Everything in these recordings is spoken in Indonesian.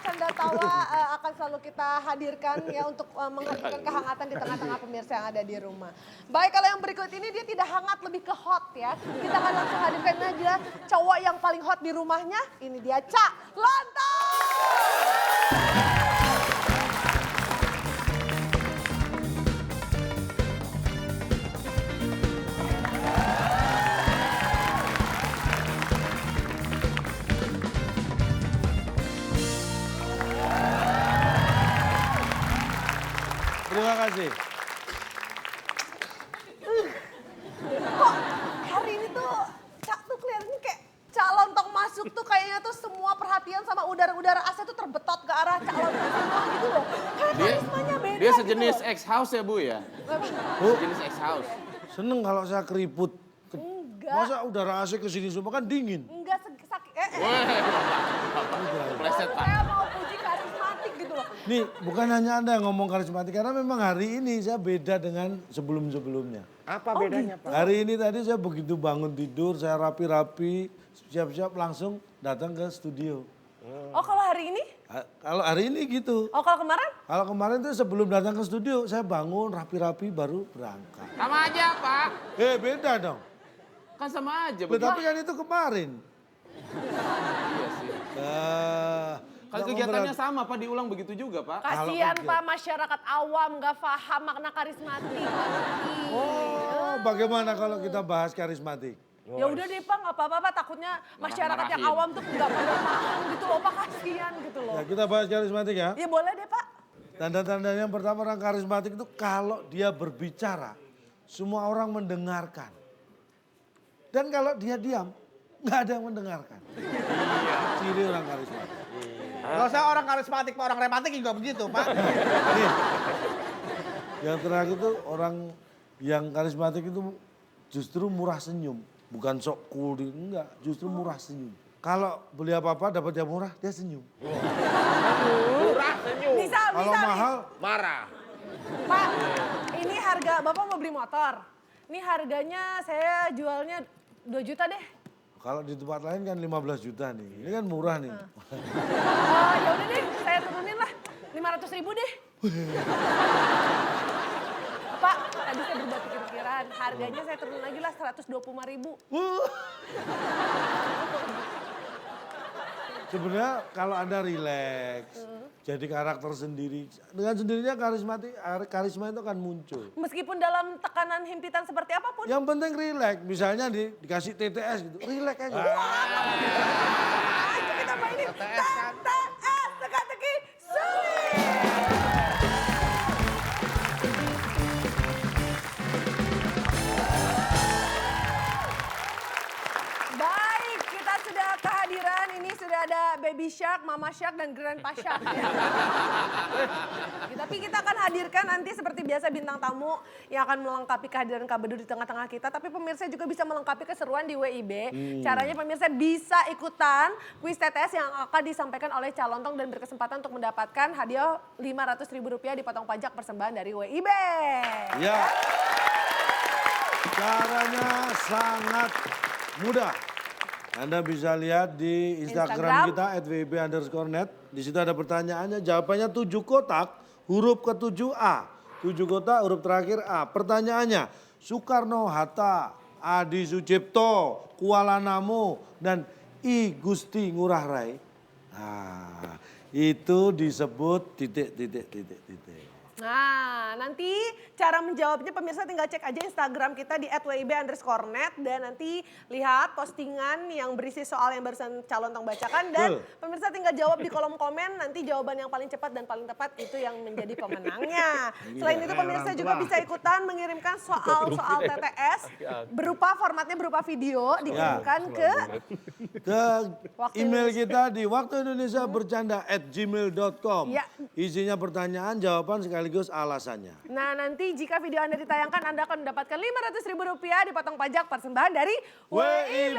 canda tawa akan selalu kita hadirkan ya untuk menghadirkan kehangatan di tengah-tengah pemirsa yang ada di rumah. Baik, kalau yang berikut ini dia tidak hangat, lebih ke hot ya. Kita akan langsung hadirkan aja cowok yang paling hot di rumahnya. Ini dia Cak Lontong. Terima kasih. Kok hari ini tuh Cak tuh kelihatannya kayak Cak Lontong masuk tuh kayaknya tuh semua perhatian sama udara-udara AC tuh terbetot ke arah Cak Lontong semua gitu loh. Kayak karismanya beda Dia sejenis gitu loh. ex-house ya Bu ya? Bu, Sejenis ex-house. seneng kalau saya keriput. Enggak, Masa udara AC kesini semua kan dingin. enggak sakit. Pleset Pak. Saya mau puji karismatik gitu loh. Nih, bukan hanya Anda yang ngomong karismatik, karena memang hari ini saya beda dengan sebelum-sebelumnya. Apa bedanya Pak? Hari ini tadi saya begitu bangun tidur, saya rapi-rapi, siap-siap langsung datang ke studio. Oh kalau hari ini? Kalau hari ini gitu. Oh kalau kemarin? Kalau kemarin tuh sebelum datang ke studio, saya bangun rapi-rapi baru berangkat. Sama aja Pak. Beda dong. Kan sama aja. Loh, tapi kan itu kemarin. Iya sih. Kan nggak kegiatannya memberat. sama Pak, diulang begitu juga Pak. Kasihan Kalau Pak masyarakat awam gak paham makna karismatik. Oh, bagaimana kalau kita bahas karismatik? Ya udah deh Pak, nggak apa-apa Pak. Takutnya masyarakat yang Marah-marahin. awam tuh nggak pada paham gitu loh Pak, kasihan gitu loh. Ya, kita bahas karismatik ya. Ya boleh deh Pak. Tanda-tandanya yang pertama orang karismatik itu kalau dia berbicara, semua orang mendengarkan. Dan kalau dia diam, nggak ada yang mendengarkan. Iya. Ciri orang karismatik. Kalau saya orang karismatik, Pak, orang rematik juga begitu, Pak. Nih, yang terakhir itu orang yang karismatik itu justru murah senyum. Bukan sok cool, enggak. Justru murah senyum. Kalau beli apa-apa dapat yang murah, dia senyum. Murah senyum, Bisa, Kalau bisa nih. mahal, marah. Pak, ini harga, Bapak mau beli motor. Ini harganya saya jualnya 2 juta deh. kalau di tempat lain kan 15 juta nih. Ini kan murah nih. Ya udah deh, saya turunin lah. 500.000 deh. Pak, tadi saya berubah pikir-pikiran. Harganya saya turun lagi lah 125.000. Sebenarnya kalau Anda rileks, jadi karakter sendiri, dengan sendirinya karisma itu akan muncul. Meskipun dalam tekanan himpitan seperti apapun. Yang penting rileks, misalnya dikasih TTS gitu, rileks aja. Ayo kita mainin TTS teka-teki sulit. Baik, kita sudah kehadiran. Ini sudah ada Baby Shark, Mama Shark, dan Grandpa Shark. Tapi kita akan hadirkan nanti seperti biasa bintang tamu yang akan melengkapi kehadiran Kak Bedu di tengah-tengah kita. Tapi pemirsa juga bisa melengkapi keseruan di WIB. Caranya pemirsa bisa ikutan kuis TTS yang akan disampaikan oleh Cak Lontong dan berkesempatan untuk mendapatkan hadiah Rp500.000 dipotong pajak persembahan dari WIB. Ya, caranya sangat mudah. Anda bisa lihat di Instagram kita @wib_net. Di situ ada pertanyaannya, jawabannya 7 kotak, huruf ke-7 A. 7 kotak, huruf terakhir A. Pertanyaannya, Soekarno-Hatta, Adi Sucipto, Kuala Namu, dan I Gusti Ngurah Rai. Nah, itu disebut titik. Nah, nanti cara menjawabnya pemirsa tinggal cek aja Instagram kita di @wib_net dan nanti lihat postingan yang berisi soal yang barusan Cak Lontong bacakan dan pemirsa tinggal jawab di kolom komen, nanti jawaban yang paling cepat dan paling tepat itu yang menjadi pemenangnya. Selain itu pemirsa juga bisa ikutan mengirimkan soal-soal TTS berupa formatnya berupa video dikirimkan ke email kita di waktuindonesiabercanda@gmail.com. Ya. Isinya pertanyaan, jawaban sekaligus alasannya. Nah nanti jika video Anda ditayangkan Anda akan mendapatkan Rp500.000 dipotong pajak persembahan dari WIB.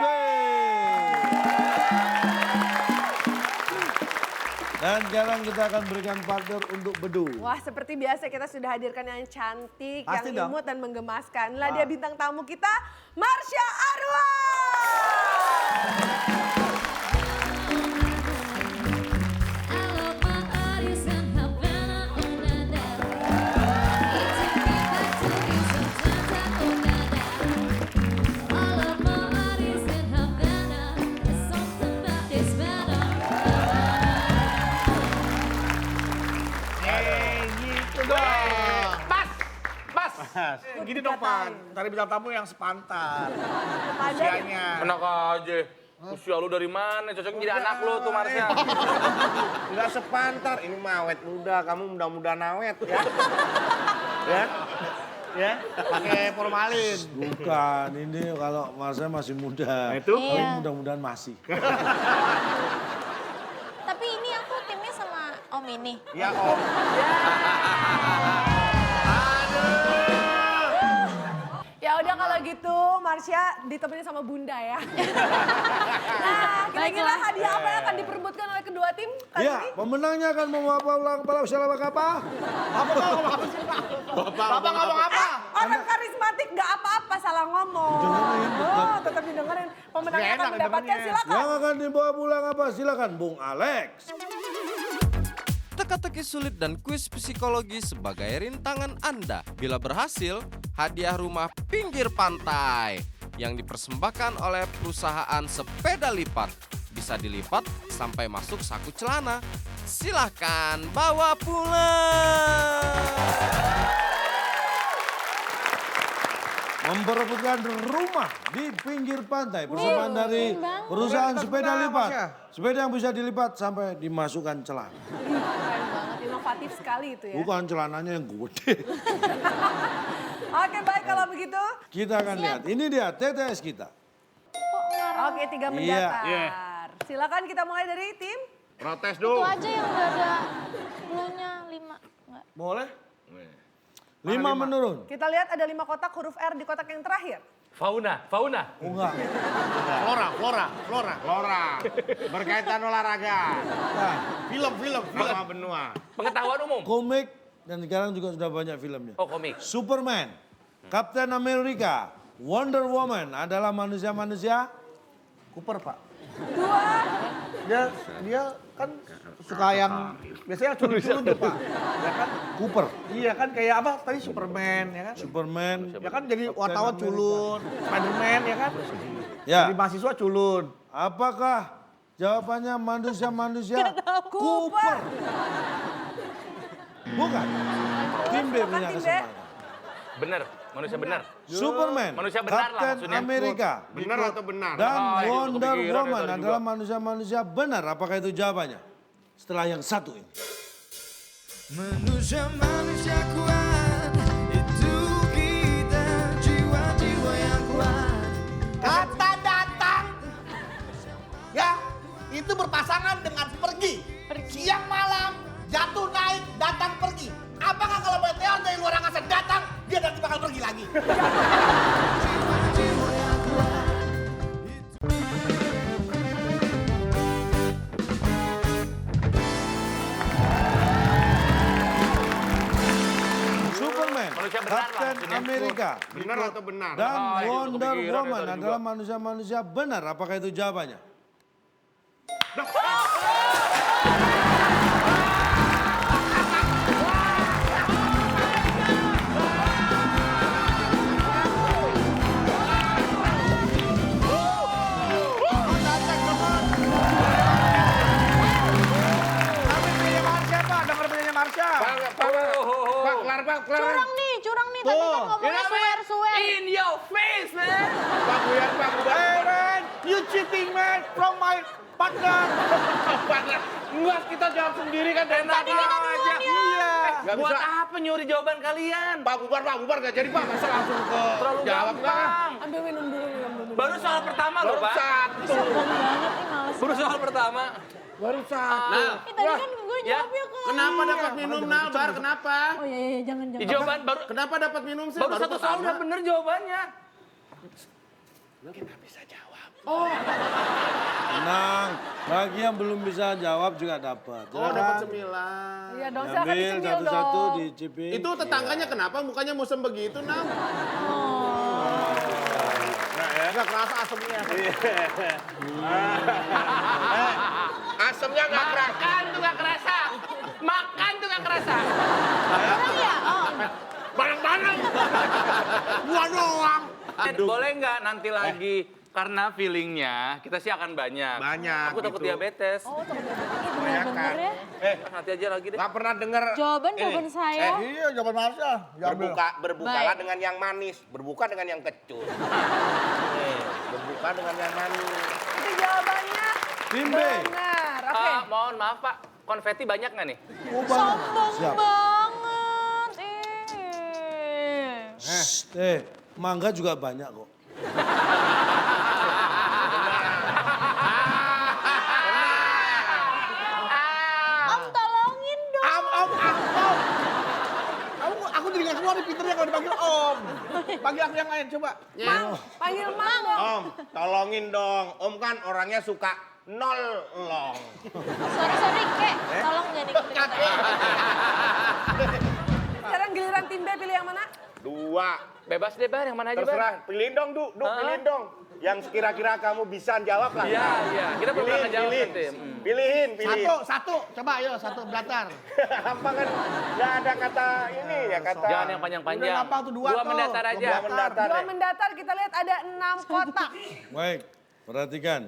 Dan sekarang kita akan berikan partner untuk Bedu. Wah seperti biasa kita sudah hadirkan yang cantik, Pasti yang dong. imut dan mengemaskan. Lah dia bintang tamu kita, Marsha Arwa. Halo Gini dong, Pan. Cari bintang tamu yang sepantar. Ada Usianya. Enak aja. Usia lu dari mana? Cocoknya jadi anak lu tuh, Marsha. Enggak sepantar, ini mah awet muda, kamu mudah-mudahan awet ya. Ya? Ya? Pakai formalin. Bukan, ini kalau Marsha masih muda. Itu? Tapi Iya. mudah-mudahan masih. Tapi ini aku timnya sama Om ini. Ya Om. Ya udah kalau gitu Marsha ditemenin sama Bunda ya. Nah, kira-kira hadiah apa yang akan diperebutkan oleh kedua tim kali Iya, ini? pemenangnya akan membawa pulang kepala usia apa? Bapak ngomong apa? Orang karismatik gak apa-apa salah ngomong. Oh, tetap didengerin. Pemenangnya Nggak akan enak mendapatkan dengernya. silakan. Yang akan dibawa pulang apa? Silakan Bung Alex. Teka-teki sulit dan kuis psikologi sebagai rintangan Anda. Bila berhasil, hadiah rumah pinggir pantai yang dipersembahkan oleh perusahaan sepeda lipat. Bisa dilipat sampai masuk saku celana. Silahkan bawa pulang. Memperebutkan rumah di pinggir pantai. Persembahan dari perusahaan sepeda lipat. Sepeda yang bisa dilipat sampai dimasukkan celana. Keren banget, inovatif sekali itu ya. Bukan celananya yang gede. Oke baik kalau begitu. Kita akan lihat. Ini dia TTS kita. Oke 3 mendatar. Silakan kita mulai dari tim. Protes Itu dulu. aja yang udah ada bulannya 5. Enggak. Boleh? 5 menurun. Kita lihat ada 5 kotak huruf R di kotak yang terakhir. Fauna. Oh enggak. Flora. Berkaitan olahraga. Nah, Film. Sama benua. Pengetahuan umum. komik dan sekarang juga sudah banyak filmnya. Oh, komik. Superman, Captain America, Wonder Woman adalah manusia-manusia. Cooper, Pak. 2. Dia kan suka yang biasanya culun-culun tuh, Pak. Ya kan? Cooper, Iya kan kayak apa? Tadi Superman ya kan? Superman. Ya kan jadi wartawan culun, Spiderman ya kan? Ya, Jadi mahasiswa culun. apakah jawabannya manusia-manusia Cooper? Bukan. Tim B punya tim B. kesempatan. Bener. Manusia bener. Superman, Manusia benar lah Captain maksudnya. America, Benar atau benar? dan Ah, itu Wonder kepikiran ya Woman tadi adalah juga. manusia-manusia benar. Apakah itu jawabannya? Setelah yang satu ini. Manusia-manusia kuat, itu kita jiwa-jiwa yang kuat. Kata datang, ya itu berpasangan dengan pergi. Siang malam, jatuh naik, datang pergi. Apakah kalau meteor dari luar angkasa datang, dia nanti bakal pergi lagi? Superman, Manusia benar lah Captain maksudnya. America, Benar atau benar? dan Ah, itu Wonder kepikiran ya Woman tadi adalah juga. manusia-manusia benar. Apakah itu jawabannya? Kami pilih Marsha, Pak. Dengar pilihnya Marsha. Pak, kelar, Pak, kelar. Curang nih. Tadi kan ngomongnya swear-swear. In your face, man. Pak Buyar, Pak Buyar. Hey man, you cheating man from my partner. Enggak, kita jawab sendiri kan dari tadi. aja. Iya. Gak Buat bisa. apa nyuri jawaban kalian? Pak bubar gak jadi Pak. Masa langsung ke Terlalu jawab nggak? gampang. Ambil minum dulu, minum dulu. Baru soal pertama loh, Baru Pak. satu. Sombong banget nih males. Baru soal pertama. Baru satu. Nah, Tadi kan gue ya. jawabnya ke. Kenapa dapat minum, Nal? Bar, kenapa? Oh iya, jangan. jawaban baru Kenapa dapat minum sih? baru satu soal udah bener jawabannya. Tenang, bagi yang belum bisa jawab juga dapat. Oh, dapat 9. Iya dong, silakan Ambil dicemil satu-satu dong. dicipin. Itu tetangganya kenapa mukanya musem begitu, Nal? Nggak kerasa asemnya. Asemnya nggak kerasa. Makan tuh gak kerasa. Makan tuh gak kerasa. Curang ya? Oh. Barang-barang. Gua doang. Boleh nggak nanti lagi Karena feelingnya kita sih akan banyak. Banyak, Aku takut gitu. diabetes. Oh, bener-bener ya. Nanti aja lagi deh. Nggak pernah dengar Jawaban saya. Iya, jawaban masa. berbukalah Baik. dengan yang manis, berbuka dengan yang kecut. Berbuka dengan yang manis. Itu jawabannya Tim B. benar. Oke. Mohon maaf Pak, konfeti banyak nggak nih? Sombong Siap. banget. Mangga juga banyak kok. Om tolongin dong. Aku jadi nggak keluar nih pinternya kalau dipanggil Om. Panggil aku yang lain, coba. Panggil Mang dong. Om, tolongin dong. Om kan orangnya suka nolong. Sorry, Kek. Tolong jadi Sekarang giliran tim B, pilih yang mana? 2. Bebas deh Bar, yang mana aja Bar? Terserah, pilihin dong, pilihin dong. Yang kira-kira kamu bisa jawab lah. Iya. Kita belum pernah jawab nanti. Pilihin. Satu. Coba ayo, satu datar. Apa kan nggak ada kata ini ya, kata. Jangan yang panjang-panjang. Udah gampang tuh, dua tuh. mendatar aja. Dua mendatar Dua deh. mendatar, kita lihat ada 6 kotak. Baik, perhatikan.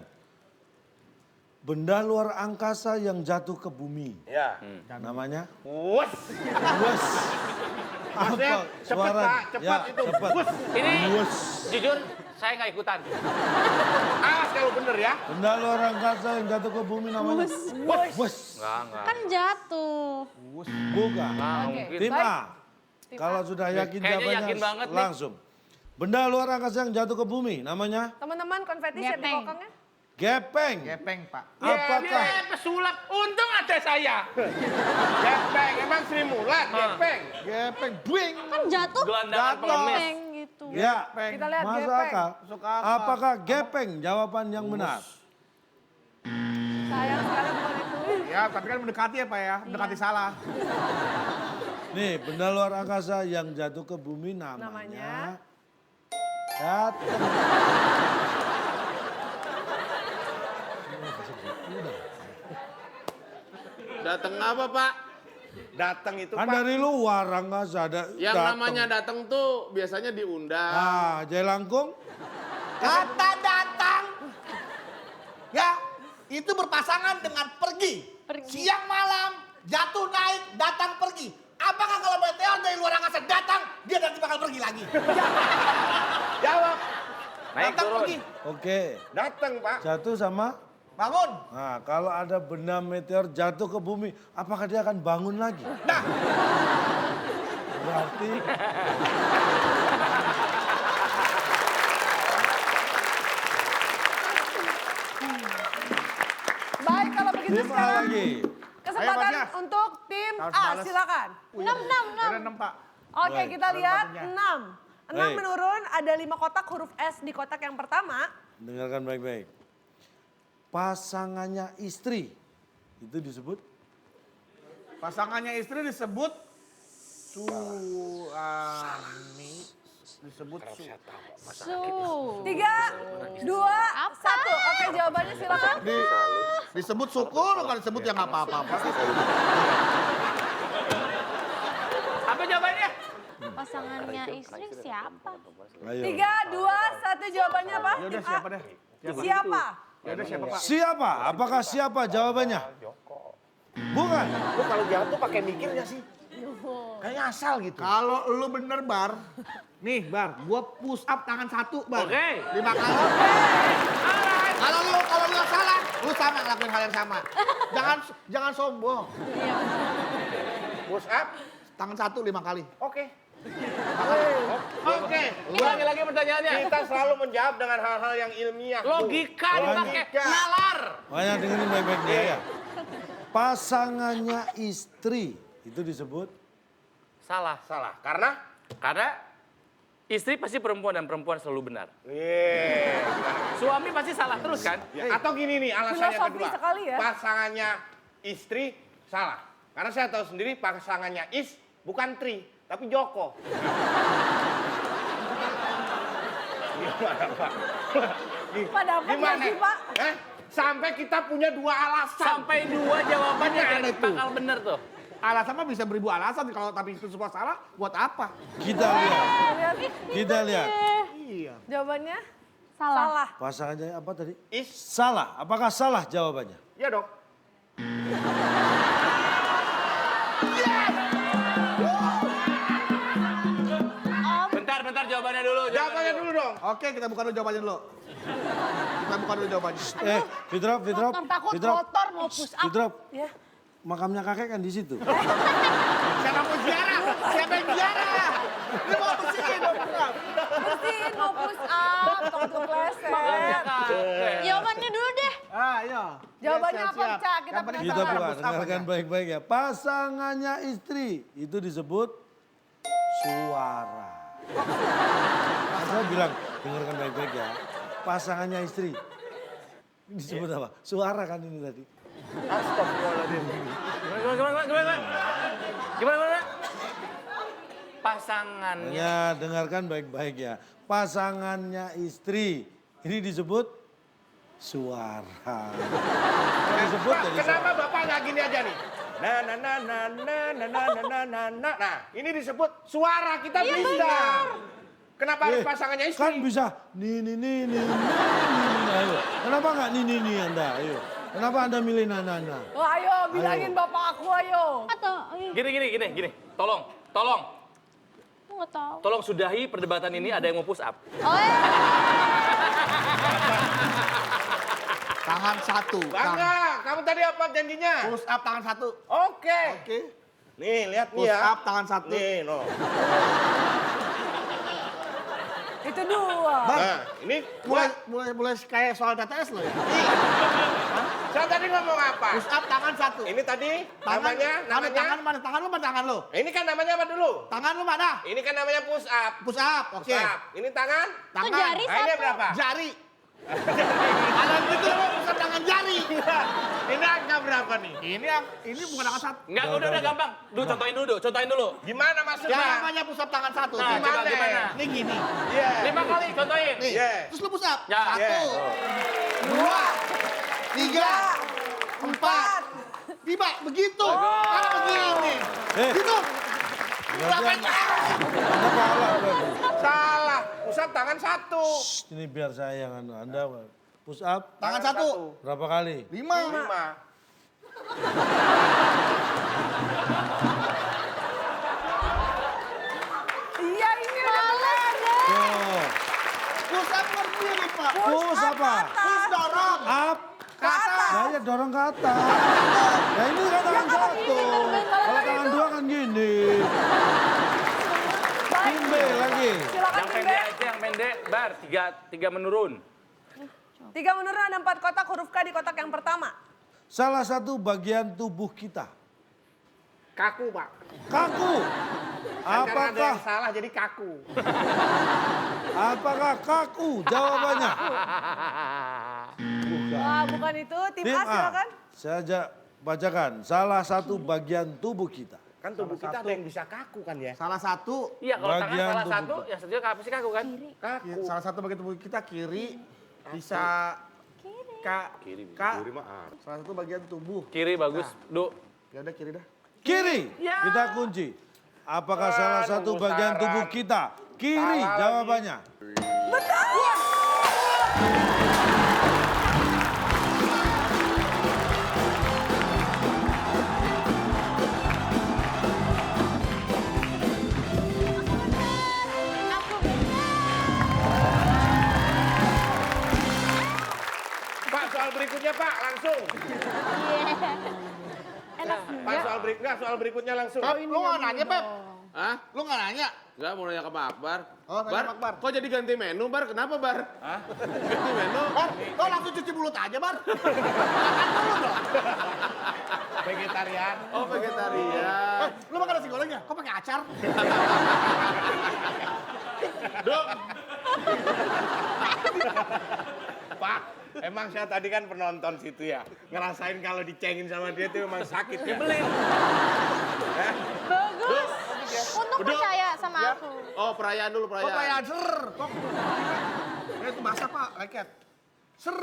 Benda luar angkasa yang jatuh ke bumi. Ya. Namanya? Wes. Wes. Maksudnya cepet, Pak, cepet itu. Cepet. Ini Wes. jujur saya nggak ikutan. Awas kalau bener ya. Benda luar angkasa yang jatuh ke bumi namanya? Wes. Enggak. Kan jatuh. Bukan. Nggak Oke. mungkin. Tim Baik. A. Kalau sudah yakin Kayaknya jawabannya yakin banget nih. langsung. Benda luar angkasa yang jatuh ke bumi namanya? Teman-teman konfeti siap Gepeng. dipokongnya? Gepeng. Gepeng, Pak. Apakah? Pesulap. Untung ada saya. Gepeng, emang Sri Mulat, gepeng. Gepeng, buing. Kan jatuh. Gelandangan pengemis. Gepeng gitu. Ya. Kita lihat Masuk gepeng. akal. Masuk akal. Apakah gepeng jawaban yang benar? Sayang sekali bukan itu. Ya, tapi kan mendekati ya, Pak ya. Mendekati salah. Nih, benda luar angkasa yang jatuh ke bumi namanya? Namanya? Datang. Datang apa Pak? Datang itu Kan Pak. dari luar angkasa ada Yang datang. namanya datang tuh biasanya diundang. Ah, jelangkung? Kata datang. Ya, itu berpasangan dengan pergi. Siang malam, jatuh naik, datang pergi. Apakah kalau meteor dari luar angkasa datang, dia nanti bakal pergi lagi? Jawab. Naik Datang turun. pergi. Oke. Datang Pak. Jatuh sama? Bangun. Nah, kalau ada benda meteor jatuh ke bumi, apakah dia akan bangun lagi? Nah, Berarti Baik, kalau begitu tim A sekarang lagi. kesempatan Ayo, Mas, ya. untuk tim Harus A, balas. silakan. 6. ada 6, Pak. Oke, Baik. kita lihat 6. 6 Baik. menurun, ada 5 kotak huruf S di kotak yang pertama. Dengarkan baik-baik. Pasangannya istri, itu disebut? Pasangannya istri disebut suami. Disebut su. 3, 2, 1. Oke, jawabannya silakan. Disebut sukul, kalau disebut ya nggak apa-apa. Apa jawabannya? Pasangannya istri siapa? Ayo. 3, 2, 1. Jawabannya apa? Ya udah Tim A. siapa deh? Siapa? Ya udah siapa, Pak? Siapa? Apakah siapa jawabannya? Bukan. Lu kalau jatuh pakai mikir nggak sih? Kayaknya asal gitu. Kalau lu bener Bar, nih Bar, gua push up tangan 1 Bar. Oke. 5 kali. Kalau lu salah, lu sama ngelakuin hal yang sama. Jangan sombong. Push up. Tangan 1 5 kali. Oke. Oke. Ulangi lagi pertanyaannya. Kita selalu menjawab dengan hal-hal yang ilmiah. Bu. Logika dipakai Logika. nalar. Banyak dengerin baik-baik dia ya. Pasangannya istri, itu disebut? Salah. Salah. Karena? Karena istri pasti perempuan dan perempuan selalu benar. Iya. Suami pasti salah terus kan? Ya, atau gini nih alasannya Filosofi kedua. sekali ya. Pasangannya istri salah. Karena saya tahu sendiri pasangannya bukan Tri, tapi Joko. Gimana Pak? Pak dapat nggak sih, Pak? Sampai kita punya 2 alasan. Sampai 2 jawabannya Gimana kan itu? bakal bener tuh. Alasan mah bisa beribu alasan, kalau tapi itu semua salah, buat apa? Kita lihat. Lihat. Kita lihat. Iya. Jawabannya Salah. Pasangannya apa tadi? Is. Salah. Apakah salah jawabannya? Ya dok. Bentar jawabannya dulu. Jawabannya dulu dong. Oke, kita buka dulu jawabannya dulu. Kita buka dulu jawabannya. Fitrop. Kotor mau push up. Fitrop. Ya. Makamnya kakek kan di situ. Siapa mau ziarah? Siapa yang ziarah? Lu mau bersihin dong. Bersihin mau push up, takut kepleset. Jawabannya dulu deh. Ayo. Jawabannya apa, Siap-siap. Cak? Kita Yang penting Kita penasaran. buka, push up dengarkan aja. baik-baik ya. Pasangannya istri itu disebut suara. Saya bilang, dengarkan baik-baik ya. Pasangannya istri. Ini disebut apa? Suara kan ini tadi. Astagfirullahaladzim. Gimana? Pasangannya. Hanya dengarkan baik-baik ya. Pasangannya istri. Ini disebut suara. Kalau disebut Pak, jadi kenapa suara. Bapak nggak gini aja nih? Nah, ini disebut suara kita bisa. Kenapa harus pasangannya istri? Kan bisa ni. Ayo. Kenapa nggak ni Anda? Ayo. Kenapa Anda milih nana? Oh, ayo, bilangin bapak aku, ayo. Atau, Gini. Tolong. aku nggak tahu. Tolong sudahi perdebatan ini, ada yang mau push up. Oh ya. Tangan satu. Bangga, kamu tadi apa janjinya? Push up tangan satu. Oke. Nih, lihat nih Push ya. up tangan satu. Nih, no. Itu dua. Nah, ini Mulai kayak soal TTS lo ya. saya tadi ngomong apa? Push up tangan satu. Ini tadi Tangan, namanya. tangan mana? Tangan lu mana tangan lu? Ini kan namanya apa dulu? Tangan lu mana? Ini kan namanya push up. Push up. Push Oke. up. Ini tangan. Tangan. Itu jari Nah, ini satu. berapa? Jari. Kalau gitu lo push up tangan jari. Ini angka berapa nih? Ini bukan tangan satu. Enggak, udah gampang. Contohin dulu. Gimana maksudnya? Yang namanya push up tangan satu. Nah, coba gimana? Ini gini. Iya. 5 kali, contohin. Nih. Iya. Terus lu push up. Ya. Satu. Dua. Tiga. Empat. Lima. Begitu. Karena begini. Gitu. Berarti Anda kalah berarti. Salah. Push up tangan satu. Shh, ini biar saya yang Anda push up Tangan satu. berapa kali? 5. 5. Iya, ini udah benar. Tuh. Push up berdiri, Pak. Push apa? Push dorong. Up. Ke atas. Nah, ya dorong ke atas. Nah ini kan tangan satu. Kalau tangan dua kan gini. Timbe lagi. Silakan Yang Timbe. pendek aja, yang pendek. Bar, 3 menurun. 3 menurun, ada 4 kotak, huruf K di kotak yang pertama. Salah satu bagian tubuh kita. Kaku, Pak. Kaku. Kan karena ada yang Apakah salah jadi kaku. apakah kaku? Jawabannya. Wah, bukan itu. Tim Tim A, A. silakan. Saya aja bacakan. Salah satu bagian tubuh kita. Kan tubuh kita ada yang bisa kaku kan ya? Salah satu. Iya, kalau tangan Bagian salah tubuh satu, kita. yang satunya apa sih kaku kan? Kaku. Salah satu bagian tubuh kita kiri bisa Kiri, salah satu bagian tubuh. Kiri bagus, Du. Ya udah kiri dah. Kiri. Kita kunci. Apakah salah satu nunggu bagian saran. tubuh kita? Kiri Salah jawabannya. Pak, soal berikutnya Pak, langsung. Enak. Pak, soal berikutnya langsung. Lu nggak nanya, Pep? Hah? Lu nggak nanya? Enggak, mau nanya ke Pak Akbar. Oh, nanya Bar, Pak Akbar. kok jadi ganti menu, Bar? Kenapa, Bar? Hah? Ganti menu? Bar, lo langsung cuci mulut aja, Bar. Makan dulu dong. Vegetarian. Oh, vegetarian. Lu makan nasi gorengnya? Kok pakai acar? Dok, Pak, emang saya tadi kan penonton situ ya. Ngerasain kalau dicengin sama dia itu memang sakit ya. Bagus. Untung percaya sama aku. oh perayaan dulu, Kok perayaan. kayak ser? Kok? Ini itu basah, Pak. Leket. Ser.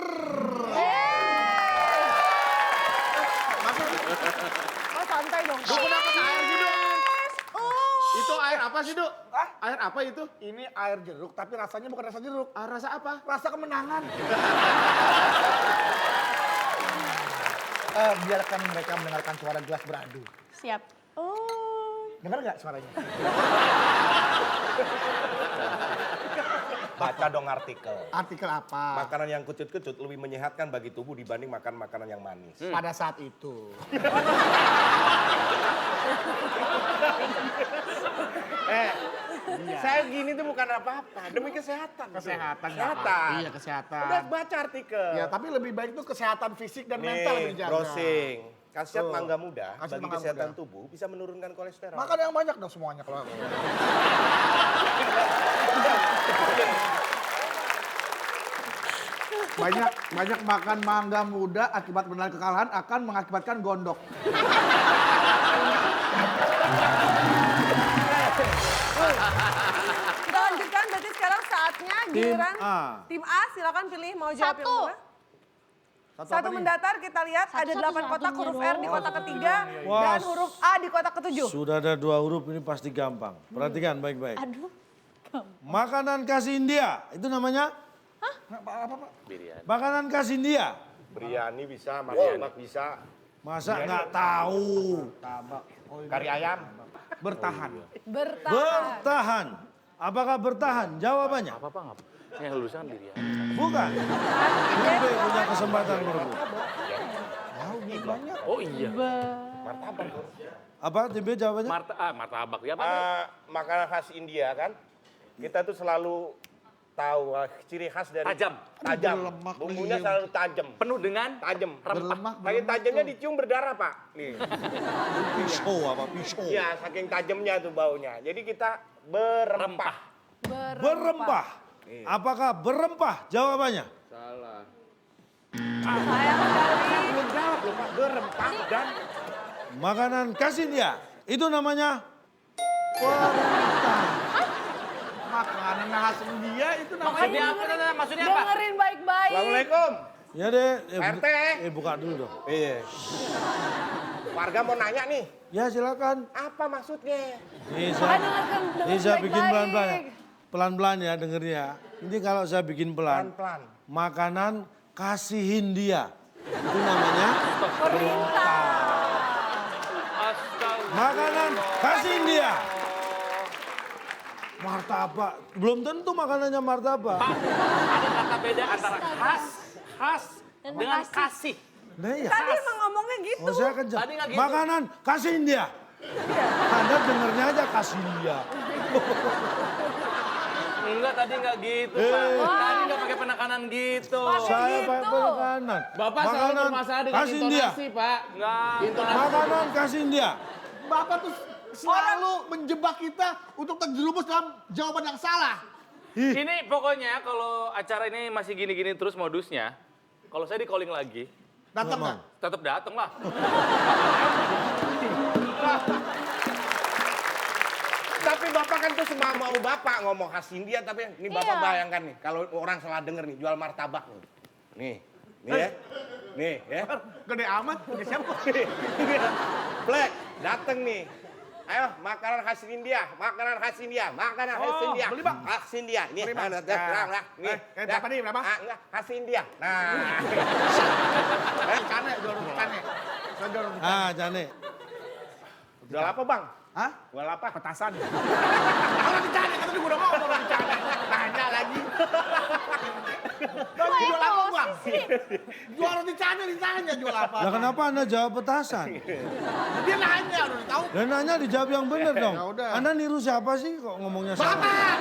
Oh, santai dong. Lu kenapa air sih, dong? Itu air apa sih, Duk? Air apa itu? Ini air jeruk, tapi rasanya bukan rasa jeruk. Rasa apa? Rasa kemenangan. Biarkan mereka mendengarkan suara gelas beradu. Siap. Oh. Dengar nggak suaranya? Baca dong artikel. Artikel apa? Makanan yang kecut-kecut lebih menyehatkan bagi tubuh dibanding makan makanan yang manis. Pada saat itu. Saya gini tuh bukan apa-apa, demi kesehatan. Kesehatan. Kesehatan. Iya, kesehatan. Udah baca artikel. Ya, tapi lebih baik itu kesehatan fisik dan Nih, mental lebih dijaga. browsing. Khasiat Tuh. mangga muda Khasiat bagi mangga kesehatan muda. tubuh bisa menurunkan kolesterol. Makan yang banyak dong semuanya kalau aku. banyak makan mangga muda akibat menelan kekalahan akan mengakibatkan gondok. Kita lanjutkan, berarti sekarang saatnya giliran A. tim A. Silakan pilih mau jawab yang Satu. mana. Satu mendatar, kita lihat ada 8 kotak huruf R di kotak ketiga Wah. dan huruf A di kotak ketujuh. Sudah ada 2 huruf ini pasti gampang. Perhatikan baik-baik. Aduh. Makanan khas India, itu namanya? Makanan khas India. Biryani bisa, martabak bisa, Masa nggak tahu? kari ayam. Bertahan. Bertahan. Bertahan. Apakah bertahan? Jawabannya. Apa-apa nggak? Yang lulusnya kan diri. Bukan. Tim B punya kesempatan merebut. Oh iya. Apa tim B jawabannya? Martabak. Ya apa? Makanan khas India kan, kita tuh selalu tahu ciri khas dari Tajam. Berlemak, Bumbunya liam. selalu tajam. Penuh dengan Tajam. Berlemak, Saking tajamnya dicium berdarah, Pak. Nih. Pisau apa? Pisau. Iya, saking tajamnya tuh baunya. Jadi kita berempah. Berempah. Apakah berempah? Jawabannya. Sayang sekali. Belum jawab loh, Pak. Berempah dan Makanan khas India. Itu namanya Makanan khas India itu namanya. maksudnya apa? Maksudnya apa? Dengerin baik-baik. Assalamualaikum. ya deh. RT. Buka dulu dong. Iya. Warga mau nanya nih, Ya silakan. apa maksudnya? Ini Makanya saya, dengarkan ini saya bikin baik-baik. pelan-pelan ya. Pelan-pelan ya dengernya. Ini kalau saya bikin pelan. Pelan-pelan. Makanan kasih Hindia. Itu namanya Perintah. Astaga. makanan kasih India. Martabak. Belum tentu makanannya martabak. Ada kata beda antara khas dengan kasih. Nah ya. Tadi emang ngomongnya gitu. Oh saya kejar. Tadi nggak gitu. Makanan kasih India. Anda dengernya aja kasih India. Enggak, tadi enggak gitu, Pak. Tadi enggak pakai penekanan gitu. Saya gitu. pakai penekanan. Bapak selalu bermasalah dengan kasih India. intonasi, Pak. Enggak. Makanan kasih India. Bapak tuh selalu menjebak kita untuk terjerumus dalam jawaban yang salah. Ini pokoknya kalau acara ini masih gini-gini terus modusnya, kalau saya di calling lagi, Datang nggak? tetap datang lah. Tapi Bapak kan tuh semua mau Bapak ngomong khas India, tapi ini Bapak Iya. bayangkan nih, kalau orang salah denger nih, jual martabak nih. Nih ya. Nih ya. Gede amat, punya siapa? Black, dateng nih. Ayo, makanan khas India, makanan khas India, makanan khas Oh, India. beli, Bang. Khas India. Ini Beli, Bang. ada terang lah. Nih. Berapa nih, berapa? Enggak, khas India. Nah. Cane, jual roti cane. Saya jual roti cane. Ah, Jane. Jual apa, Bang? Hah? Jual apa? Petasan. Roti cane, kan tadi gue udah ngomong roti cane. Nanya lagi. Bang, jual apa, Bang? Jual roti cane ditanya jual apa. Lah kenapa Anda jawab petasan? Dia nanya, udah tahu. Dan nanya dijawab yang benar dong. Ya udah. Anda niru siapa sih kok ngomongnya salah? Bapak!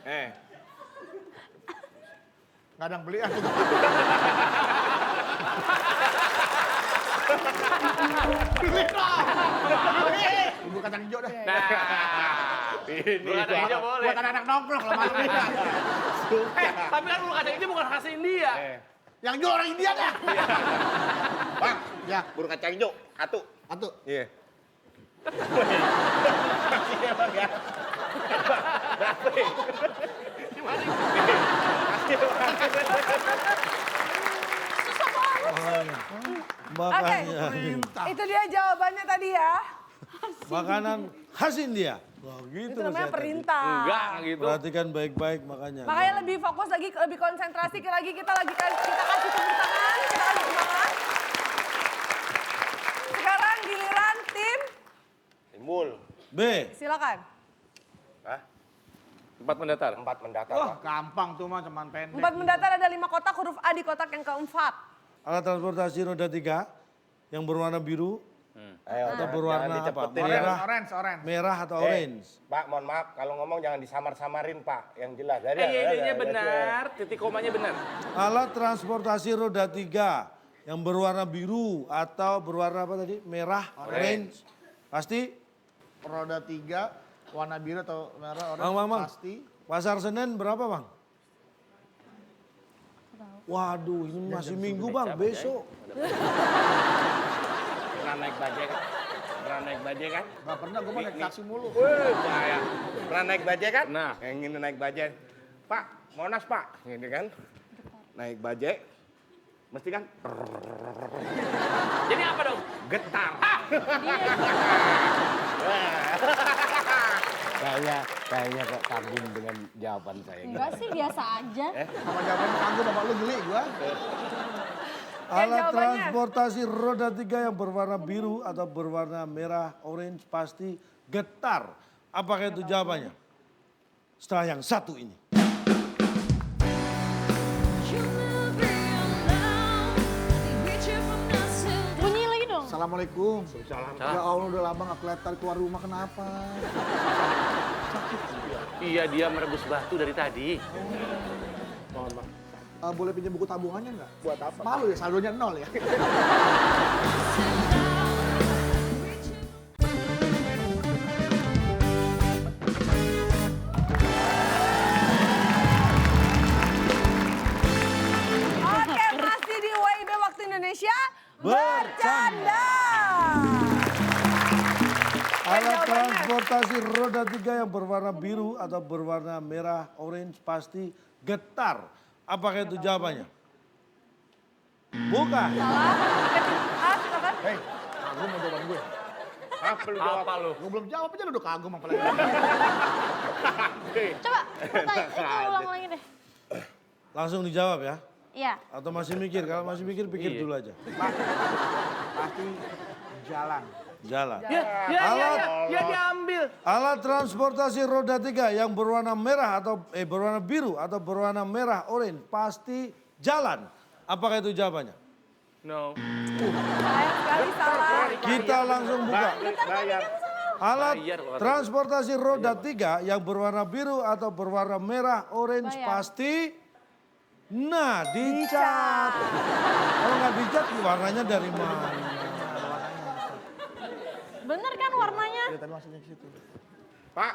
Eh, Nggak ada yang beli, aku. Beli dong! Beli! Ibu kacang hijau dah. Nah, ini bulu kacang hijau boleh. Buat anak-anak nongkrong kalau malam ini. Tapi kan bulu kacang hijau bukan khas India. Yang jual orang India dah. Bang, Ya, burung kacang hijau, satu. satu. Iya. Makasih ya, Bang ya. Berapa nih? Oke, Makanya itu dia jawabannya tadi ya. makanan Hasindia. Wah gitu Itu namanya Mas Yati. perintah. Enggak gitu. Perhatikan baik-baik makanya. Makanya lebih fokus lagi, lebih konsentrasi lagi kita kasih tepuk tangan, kita kasih semangat. Sekarang giliran tim, Timbul. B. silakan. Hah? 4 mendatar. 4 mendatar, Wah, Pak. gampang tuh mah, cuman pendek. 4 mendatar ada 5 kotak, huruf A di kotak yang keempat. Alat transportasi roda 3 yang berwarna biru Ayo, atau jangan berwarna apa? dicepetin. Merah, Orange. merah atau Eh, orange. Pak, mohon maaf, kalau ngomong jangan disamar-samarin, Pak. Yang jelas. Ide-idenya benar, titik komanya benar. Alat transportasi roda 3 yang berwarna biru atau berwarna apa tadi? Merah, orange. Pasti? Roda 3, warna biru atau merah, Bang. pasti. Pasar Senen berapa Bang? Waduh ini masih minggu Bang, besok. Pernah naik bajai kan? Pernah naik bajai kan? Gak pernah, gue mau naik taksi mulu. Wih, bahaya. Pernah naik bajai kan? Nah. Yang ingin naik bajai. Pak, Monas Pak. Gini kan? Naik bajai. Mesti kan? Jadi apa dong? Getar. Kayaknya kok kagum dengan jawaban saya. Enggak sih, biasa aja. Sama jawaban kagum bapak lu geli gue. Alat jawabannya. transportasi roda 3 yang berwarna biru atau berwarna merah, orange pasti getar. Apakah itu jawabannya? Setelah yang satu ini. Bunyi lagi dong. Assalamualaikum. Ya Allah udah lama gak kelihatan keluar rumah, kenapa? Iya, dia merebus batu dari tadi. Boleh pinjam buku tabungannya nggak? Buat apa? Malu ya, saldonya 0 ya. Oke, masih di WIB Waktu Indonesia Bercanda. Alat jawabannya. transportasi roda 3 yang berwarna biru atau berwarna merah, orange pasti getar. Apakah itu jawabannya? Bukan. Salah. Oke, tim A silakan. Hei, kagum mau jawaban gue. Apa lu jawab? Apa lu? Gue belum jawab aja lu udah kagum apalagi. Coba, itu ulang lagi deh. Langsung dijawab ya? Iya. Atau masih mikir? Kalau masih mikir, pikir Iya. dulu aja. Pasti jalan. Jalan. Ya diambil. Alat transportasi roda 3 yang berwarna merah atau berwarna biru atau berwarna merah, orange pasti jalan. Apakah itu jawabannya? No. Sayang sekali salah. Kita langsung buka. Bayar. Alat Bayar kalau kata transportasi roda 3 yang berwarna biru atau berwarna merah, orange Bayar. pasti dicat. Kalau nggak dicat warnanya dari mana? Bener kan warnanya? Tadi maksudnya ke situ. Pak,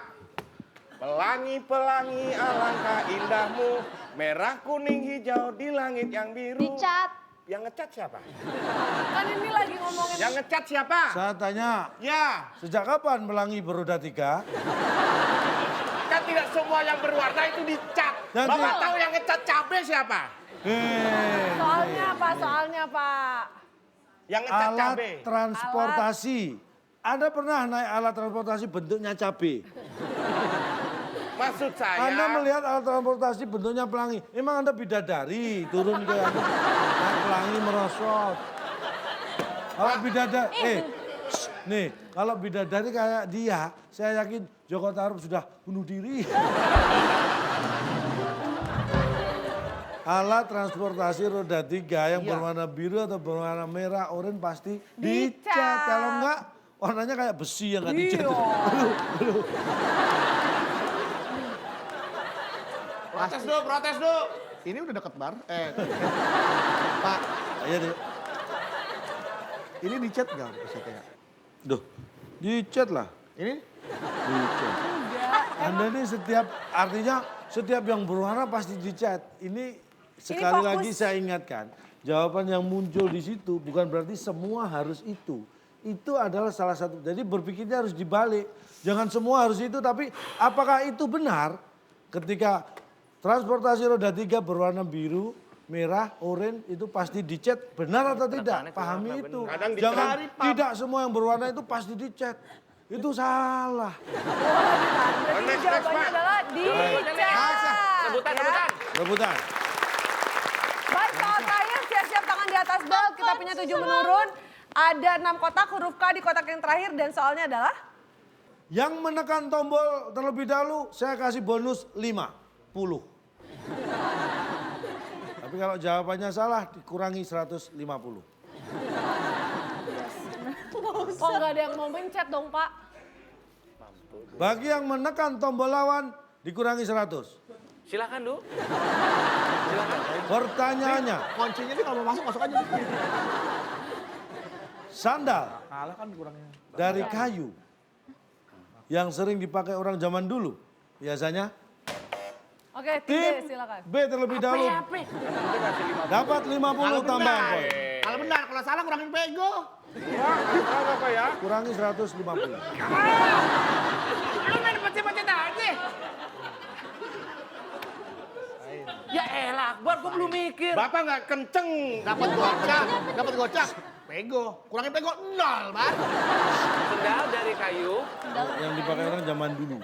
pelangi-pelangi alangkah indahmu. Merah, kuning, hijau di langit yang biru. Dicat. Yang ngecat siapa? Kan ini lagi ngomongin Yang ngecat siapa? Saya tanya, Ya, sejak kapan pelangi beroda 3? kan tidak semua yang berwarna itu dicat. Nanti- Bapak tahu yang ngecat cabai siapa? soalnya apa? Soalnya Pak. Yang ngecat Alat cabai. transportasi. Anda pernah naik alat transportasi bentuknya cabai? Maksud saya. Anda melihat alat transportasi bentuknya pelangi. Emang Anda bidadari turun ke naik pelangi merosot. Kalau bidadari, nih kalau bidadari kayak dia, saya yakin Joko Tarub sudah bunuh diri. Alat transportasi roda 3 yang berwarna biru atau berwarna merah, oranye pasti dicat. Kalau enggak, warnanya kayak besi yang nggak dicat. Protes dulu, protes dulu. Ini udah deket bar. Pak, Ayo deh. ini dicat nggak maksudnya? Duh, dicat lah. Ini Dicat. Anda ini artinya setiap yang berwarna pasti dicat. Ini sekali fokus. lagi saya ingatkan, jawaban yang muncul di situ bukan berarti semua harus itu. Itu adalah salah satu. Jadi berpikirnya harus dibalik. Jangan semua harus itu, tapi apakah itu benar ketika transportasi roda 3 berwarna biru, merah, oranye itu pasti dicat, benar atau tidak? Pahami itu. Kadang Jangan dicari, Pak. tidak semua yang berwarna itu pasti dicat. Itu salah. Berarti Next, jawabannya Pak. adalah dicek. Rebutan, Ya. rebutan. Rebutan. Baik, soal terakhir siap-siap tangan di atas belt. Kita punya 7 menurun. Ada 6 kotak, huruf K di kotak yang terakhir. Dan soalnya adalah? Yang menekan tombol terlebih dahulu, saya kasih bonus 50. Tapi kalau jawabannya salah, dikurangi 150. Oh nggak ada yang mau mencet dong Pak. Bagi yang menekan tombol lawan, dikurangi 100. Silakan, Du. Pertanyaannya, Kuncinya nih kalau mau masuk, masuk aja. sandal Kalah kan kurangnya. dari kayu yang sering dipakai orang zaman dulu, biasanya Oke, tim tim B silakan. B terlebih dahulu dapat 50 tambahan poin. Kalau benar, kalau salah kurangin pego. Apa ya? Kurangi 150. Lu main pecet-pecet aja. Ya elah, Akbar, gua belum mikir. Bapak nggak kenceng. Dapat gocap, dapat gocap. Pego, kurangin pego 0, Bar. Sendal dari kayu, Yang dipakai orang zaman dulu.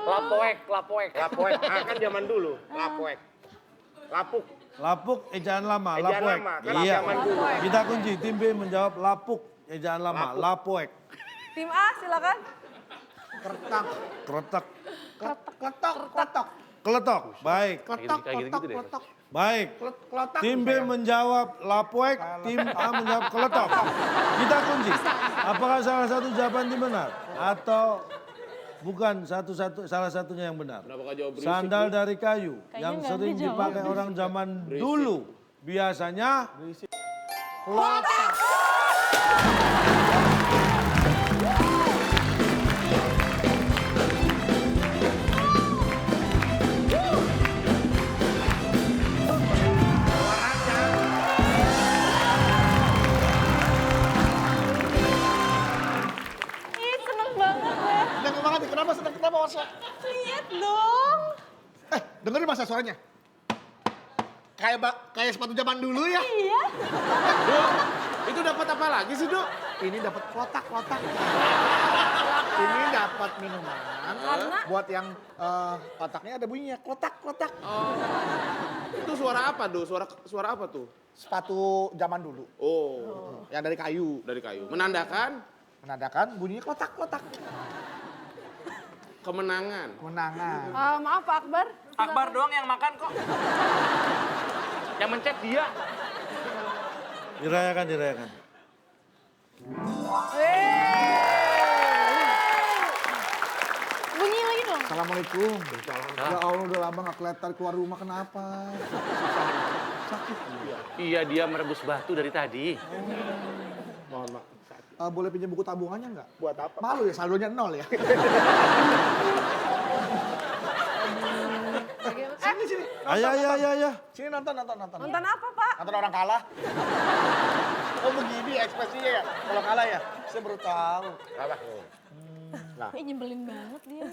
lapoek. Lapoek. Ah, kan zaman dulu. Lapoek. Lapuk. Lapuk ejaan lama, Ejaan lapoek. lama, kan Iya. zaman dulu. Kita kunci, tim B menjawab lapuk ejaan lama, lapoek. Tim A silakan. Kertak, Keretak, kletok, kletok. keletok. Baik, Kletok, Kayak gitu-gitu kletok, deh. kletok. baik. Kletok. Tim B menjawab lapoek, tim A menjawab keletok. Kita kunci. Apakah salah satu jawaban ini benar? Atau bukan salah satunya yang benar? Sandal dari kayu yang nggak sering dijawab. dipakai orang zaman dulu. Biasanya Ih, seneng banget deh. Seneng banget nih, kenapa seneng, kenapa Masa? Lihat dong. Dengerin Masa suaranya. Kayak sepatu zaman dulu ya. Iya. Itu dapat apa lagi sih, Dok? Ini dapat kotak. Ini dapat minuman. Buat yang kotaknya ada bunyinya, kotak. Itu suara apa, Do? Suara apa tuh? Sepatu zaman dulu. Oh, Yang dari kayu. dari kayu. Menandakan Menandakan bunyinya kotak. kemenangan. Kemenangan. Maaf Pak Akbar. Akbar doang yang makan kok. Yang mencet dia. dirayakan. Bunyi lagi dong. Assalamualaikum. Ya Allah udah lama gak kelihatan keluar rumah, kenapa? Iya, dia merebus batu dari tadi. Mohon maaf. Boleh pinjam buku tabungannya nggak? Buat apa? Malu ya, saldonya 0 ya. Sini. Ayah. Sini nonton. Nonton apa Pak? Nonton orang kalah. Oh begini ekspresinya ya, kalau kalah ya? Saya baru tahu. Kalah. Ih, nyebelin banget dia.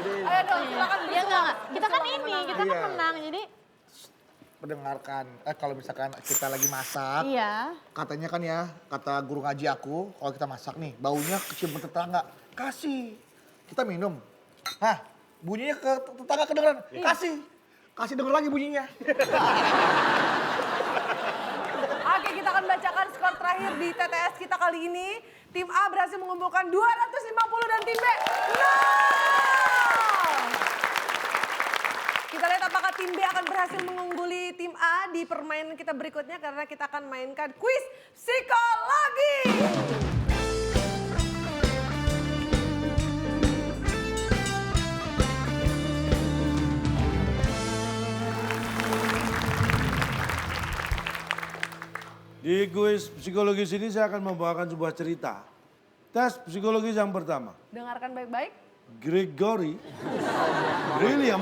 Ayo dong silakan Iya enggak. Kita kan Silakan ini, kita kan Iya. menang. Jadi Mendengarkan, kalau misalkan kita lagi masak, iya. katanya kan ya, kata guru ngaji aku, kalau kita masak nih, baunya kecium ke tetangga, kasih. Kita minum. Hah, bunyinya ke tetangga kedengeran, kasih. Kasih denger lagi bunyinya. Oke, kita akan bacakan skor terakhir di TTS kita kali ini. Tim A berhasil mengumpulkan 250 dan tim B 0. Kita lihat apakah tim B akan berhasil mengungguli tim A di permainan kita berikutnya karena kita akan mainkan kuis psikologi. Di kuis psikologis ini saya akan membawakan sebuah cerita. Tes psikologis yang pertama. Dengarkan baik-baik. Gregory, William,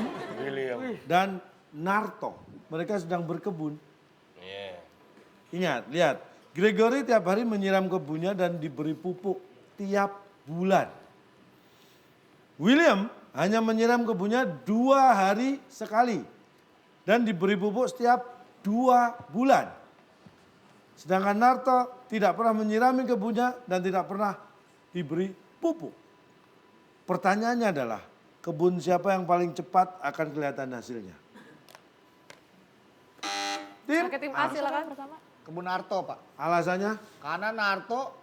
dan Narto. Mereka sedang berkebun. Ingat, lihat. Gregory tiap hari menyiram kebunnya dan diberi pupuk tiap bulan. William hanya menyiram kebunnya 2 hari sekali. Dan diberi pupuk setiap 2 bulan. Sedangkan Narto tidak pernah menyirami kebunnya dan tidak pernah diberi pupuk. Pertanyaannya adalah, kebun siapa yang paling cepat akan kelihatan hasilnya? Tim, Oke, tim A silakan. Pertama. Kebun Narto, Pak. alasannya? Karena Narto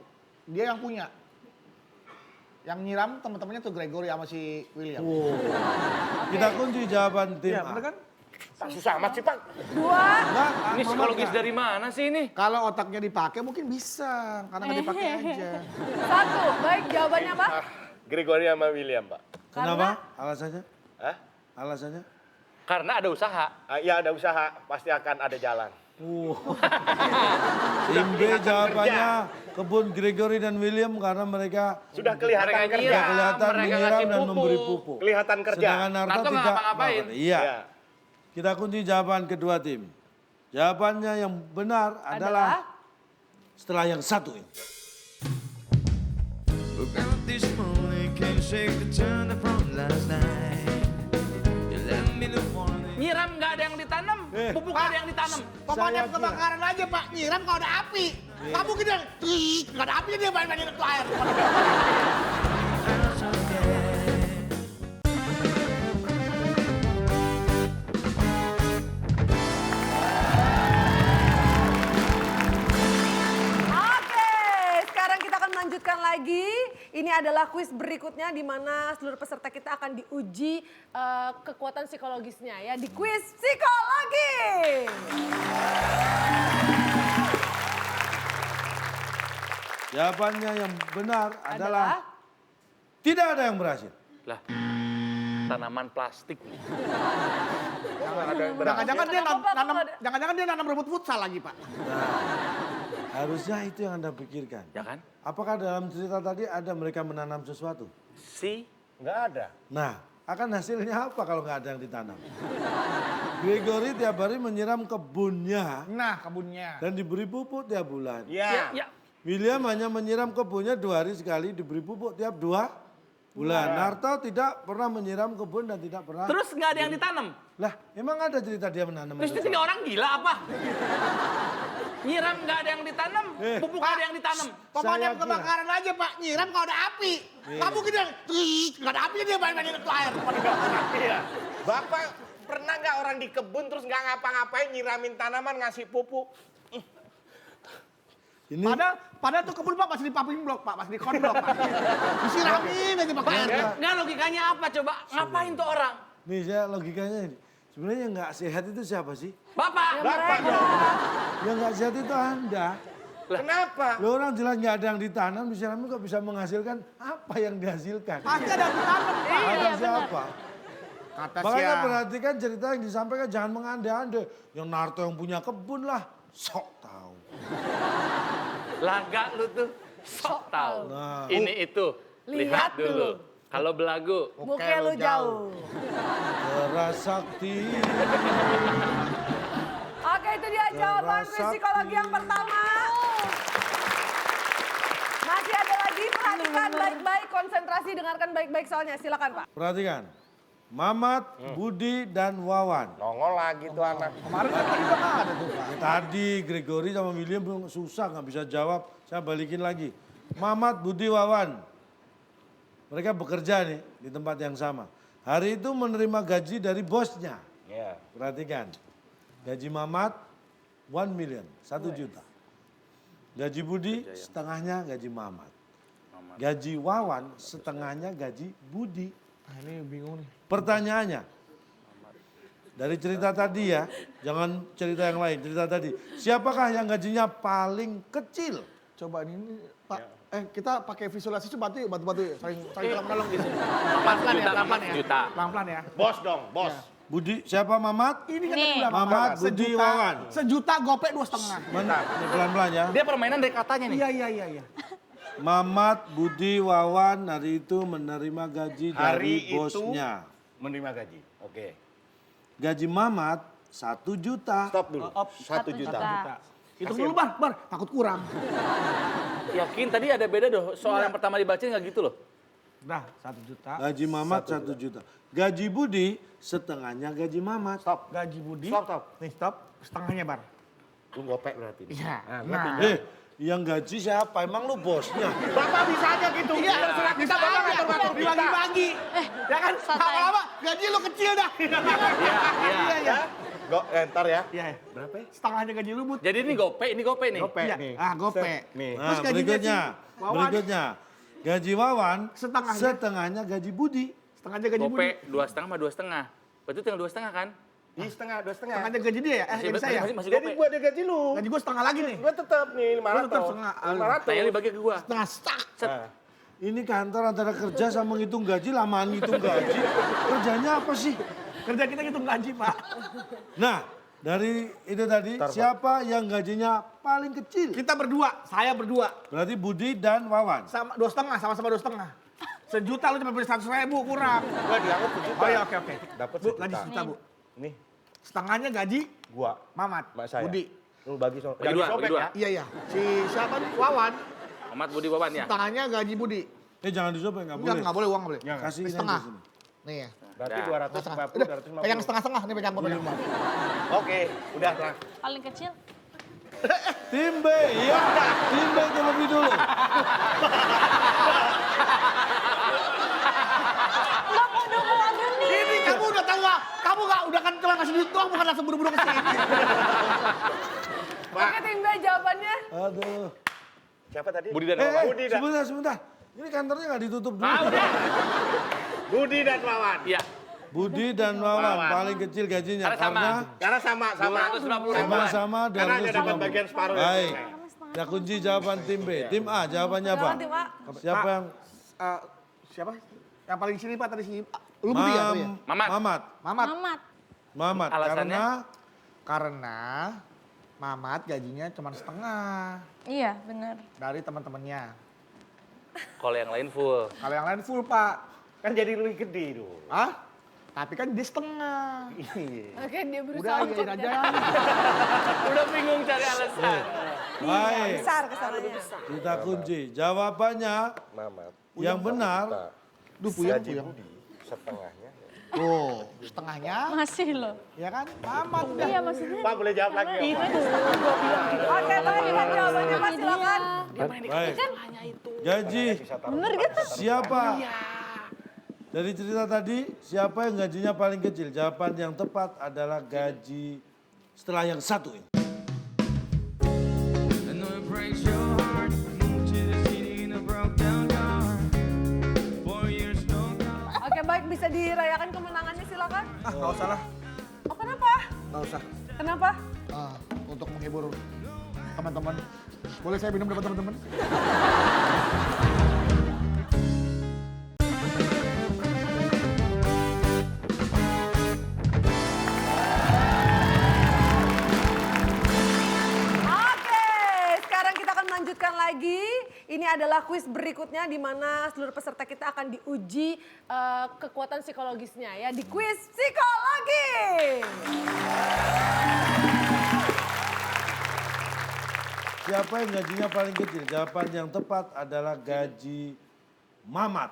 dia yang punya. Yang nyiram teman-temannya tuh Gregory sama si William. Kita kunci jawaban tim Iya, A. bener kan? Pak susah amat sih Pak. Dua. Enggak, Ini psikologis dari mana sih ini? Kalau otaknya dipakai mungkin bisa, karena nggak dipakai aja. Satu. Baik, jawabannya apa? Gregory sama William Pak. Kenapa? Alasannya? Hah? Alasannya? Karena ada usaha. Ya ada usaha, pasti akan ada jalan. Tim B jawabannya kebun Gregory dan William karena mereka Sudah kelihatan Mereka kerja. nyiram. kelihatan mereka menyiram ngasih dan pupuk. memberi pupuk. Kelihatan kerja. Sedangkan Narto Narto nggak tidak ngapa-ngapain. melakukan. Iya. Ya. Kita kunci jawaban kedua tim. Jawabannya yang benar adalah setelah yang satu ini. Woke up this morning, can't shake the turn from last night. You left me the warning. Nyiram nggak ada yang ditanam, pupuk nggak ada yang ditanam. Pemadam kira- kebakaran aja Pak, nyiram kalau ada api. Kamu gini, nggak ada apinya dia main-mainin ke air. Oke, sekarang kita akan melanjutkan lagi. Ini adalah kuis berikutnya di mana seluruh peserta kita akan diuji kekuatan psikologisnya ya di kuis psikologi. Jawabannya yang benar adalah tidak ada yang berhasil. Lah, tanaman plastik. Jangan-jangan dia Kenapa, Pak? nanam, Kok ada- jangan-jangan dia nanam rumput futsal lagi Pak. Harusnya itu yang Anda pikirkan. Ya kan? Apakah dalam cerita tadi ada mereka menanam sesuatu? Si Nggak ada. Nah, akan hasilnya apa kalau nggak ada yang ditanam? Gregory tiap hari menyiram kebunnya Nah kebunnya. dan diberi pupuk tiap bulan. Ya. ya William hanya menyiram kebunnya 2 hari sekali, diberi pupuk tiap 2 bulan. Narto tidak pernah menyiram kebun dan tidak pernah. terus nggak ada yang ditanam. Lah, emang ada cerita dia menanam Terus sesuatu? ini orang gila apa? Nyiram nggak ada yang ditanam, pupuk nggak ada yang ditanam. Pemadam Saya kira- kebakaran aja Pak, nyiram kalau ada api. Kamu gini, nggak ada apinya dia main-mainin ke air. Iya. Bapak pernah nggak orang di kebun terus nggak ngapa-ngapain nyiramin tanaman ngasih pupuk? Ini Padahal tuh kebun Pak masih di paving block Pak, masih di konblok Pak. Disiramin aja pakai air. Nggak logikanya apa coba? Ngapain tuh orang? nih saya logikanya ini. Sebenarnya yang nggak sehat itu siapa sih? Bapak. Bapak dong. Yang nggak sehat itu Anda. Kenapa? Lo orang jelas nggak ada yang ditanam, disiramin kok bisa menghasilkan apa yang dihasilkan? Pasti ada yang ditanam Pak. Kata siapa? Kata Makanya siapa? perhatikan cerita yang disampaikan, jangan mengandai-andai. Yang Narto yang punya kebun lah, sok tahu. Laga lu tuh sok tahu. Nah. Ini itu. Lihat dulu. Kalau belagu. Muka lu jauh. Kerasakti. Oke, itu dia jawaban kuis Sakti. psikologi yang pertama. Masih ada lagi, perhatikan baik-baik, konsentrasi, dengarkan baik-baik soalnya. Silakan Pak. Perhatikan. Mamat, Budi, dan Wawan. Nongol lagi tuh anak. Kemarin kan tadi udah ada tuh Pak. Tadi Gregory sama William belum susah nggak bisa jawab. Saya balikin lagi. Mamat, Budi, Wawan. Mereka bekerja nih di tempat yang sama. Hari itu menerima gaji dari bosnya. Ya. Perhatikan. Gaji Mamat 1 million, 1 juta. Gaji Budi setengahnya gaji Mamat. Gaji Wawan setengahnya gaji Budi. Nah, ini bingung nih. Pertanyaannya, dari cerita tadi ya, jangan cerita yang lain, cerita tadi. Siapakah yang gajinya paling kecil? Coba ini Pak. Kita pakai visualisasi coba tuh batu-batu ya. Saling menolong gitu. Juta. Pelan-pelan ya. Bos dong, bos. Budi, siapa Mamat? Ini kan Nih. tadi bilang Mamat, Pak, Budi, Wawan. Sejuta gopek 2,5. Mana? Ini pelan-pelan ya. Dia permainan dari katanya nih. Iya. Mamat, Budi, Wawan hari itu menerima gaji Hari dari itu bosnya. menerima gaji. Oke. Gaji Mamat 1 juta. Stop dulu. 1 juta. Hitung dulu Bar, takut kurang. Yakin tadi ada beda doh. Soal yang pertama dibacain nggak gitu loh. Udah, 1 juta. Gaji Mamat 1 juta. Gaji Budi setengahnya gaji Mamat. Stop. Gaji Budi. Stop. Nih, stop. Setengahnya Bar. Lu gopek berarti. Iya. Yang gaji siapa? Emang lu bosnya? Bapak bisa aja gitu. Iya, bisa Bapak ngatur-ngatur dibagi-bagi. Ya kan? Lama-lama gaji lu kecil dah. Iya. Ntar ya. Iya. Berapa ya? Setengahnya gaji lu, Bud. Jadi ini gope nih. Gopek Iya. nih. Ah, gope. Nih. Nah, Terus gajinya berikutnya. Gaji Wawan Setengahnya. setengahnya gaji Budi. Setengahnya gaji Budi. Gope 2,5 sama 2,5. Berarti tinggal 2,5 kan? Ih, setengah. Setengahnya gaji dia ya? Gaji saya. Masih Jadi gope. gua ada gaji lu. Gaji gua setengah lagi nih. Gua tetap nih 500. Gua tetap setengah. 500. Nah, yang dibagi ke gua. Setengah stak. Ini kantor antara kerja sama ngitung gaji, lamaan ngitung gaji. Kerjanya apa sih? Kerja kita ngitung gaji, Pak. Nah, dari itu tadi, siapa yang gajinya paling kecil? Kita berdua, saya berdua. Berarti Budi dan Wawan. Sama 2,5, sama-sama 2,5. Sejuta lu cuma beli 100.000 kurang. Gua dianggap sejuta. Oh iya, oke. Dapat Bu, gaji sejuta. sejuta, Bu. Nih, Setengahnya gaji gua. Mamat, Mak saya. Budi. Lu bagi so. Bagi Jangan dua, disobek bagi dua. ya. Iya. Si siapa nih? Wawan. Ahmad Budi Wawan ya. Setengahnya gaji Budi. Jangan disobek, nggak Enggak, boleh. nggak boleh, uang nggak boleh. Kasih ini Setengah. aja sini. Nih ya. Berarti Ya. 250, Udah, 250. pegang setengah-setengah. Nih pegang gua pegang. Oke, udah lah. Paling kecil. Tim B, ya. Tim B terlebih dulu. Nggak mau dukung Agung nih. Ini kamu udah tahu ah. Kamu nggak udah kan cuma ngasih duit doang, bukan langsung buru-buru ke sini. Oke, tim B jawabannya. Aduh. Siapa tadi? Budi dan Wawan. Budi dan Sebentar. Ini kantornya nggak ditutup dulu. Budi dan Wawan. Iya. Budi dan Wawan paling kecil gajinya Karena sama. Karena sama. 250.000. sama Karena ada dapat 250. bagian separuh. Baik. Ya kunci jawaban tim B. Tim A jawabannya apa? Jawaban tim A. Siapa yang Siapa? Yang paling sini Pak tadi si lu Budi ya tadi ya? Mamat. Mamat. Mamat. Mamat. Alasannya? Karena Mamat gajinya cuma setengah Iya, benar. dari teman-temannya. Kalau yang lain full. Kalau yang lain full, Pak. Kan jadi lebih gede dong. Hah? Tapi kan dia setengah. Oke, dia Udah berusaha untuk iyain aja. Udah bingung cari alasan. Baik. besar kesananya. Kita kunci. Jawabannya Mamat. yang benar. Duh, puyeng, Gaji puyeng. Budi setengahnya. Tuh, setengahnya. Masih loh. Ya kan? Mamat udah. Iya, maksudnya. Pak boleh jawab lagi ya? Pak? Oke, baik. Pak, jawabannya Pak, silakan. Baik. Gaji. Bener kan? Siapa? Dari cerita tadi, siapa yang gajinya paling kecil? Jawaban yang tepat adalah gaji setelah yang satu ini. I know it breaks your heart. Moved to the city in a broke down car. 4 years no car. Oke, baik. Bisa dirayakan kemenangannya, silakan. Ah, nggak usah lah. Oh, kenapa? Nggak usah. Kenapa? Untuk menghibur teman-teman. Boleh saya minum depan teman-teman? Oke, sekarang kita akan melanjutkan lagi. Ini adalah kuis berikutnya di mana seluruh peserta kita akan diuji kekuatan psikologisnya ya di kuis psikologi. Siapa yang gajinya paling kecil? Jawaban yang tepat adalah gaji Mamat.